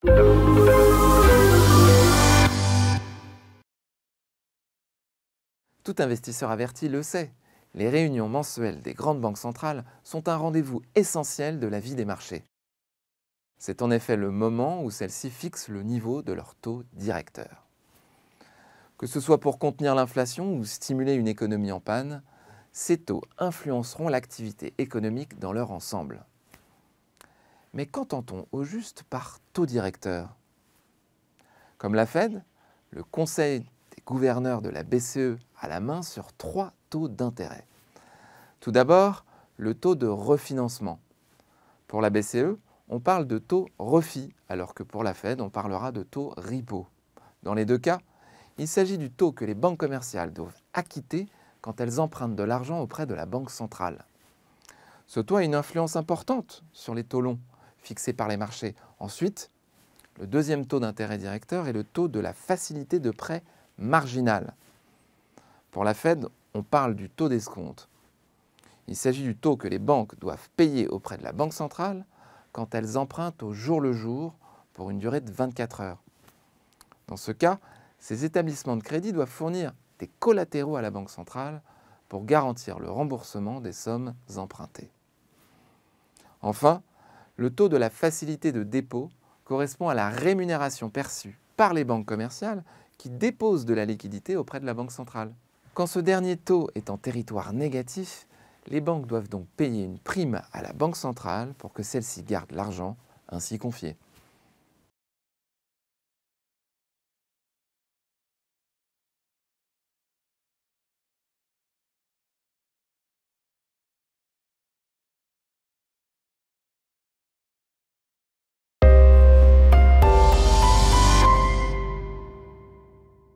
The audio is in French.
Tout investisseur averti le sait, les réunions mensuelles des grandes banques centrales sont un rendez-vous essentiel de la vie des marchés. C'est en effet le moment où celles-ci fixent le niveau de leur taux directeur. Que ce soit pour contenir l'inflation ou stimuler une économie en panne, ces taux influenceront l'activité économique dans leur ensemble. Mais qu'entend-on au juste par taux directeur? Comme la Fed, le Conseil des gouverneurs de la BCE a la main sur 3 taux d'intérêt. Tout d'abord, le taux de refinancement. Pour la BCE, on parle de taux refi, alors que pour la Fed, on parlera de taux repo. Dans les deux cas, il s'agit du taux que les banques commerciales doivent acquitter quand elles empruntent de l'argent auprès de la Banque centrale. Ce taux a une influence importante sur les taux longs fixés par les marchés. Ensuite, le deuxième taux d'intérêt directeur est le taux de la facilité de prêt marginale. Pour la Fed, on parle du taux d'escompte. Il s'agit du taux que les banques doivent payer auprès de la Banque centrale quand elles empruntent au jour le jour pour une durée de 24 heures. Dans ce cas, ces établissements de crédit doivent fournir des collatéraux à la Banque centrale pour garantir le remboursement des sommes empruntées. Enfin, le taux de la facilité de dépôt correspond à la rémunération perçue par les banques commerciales qui déposent de la liquidité auprès de la Banque centrale. Quand ce dernier taux est en territoire négatif, les banques doivent donc payer une prime à la Banque centrale pour que celle-ci garde l'argent ainsi confié.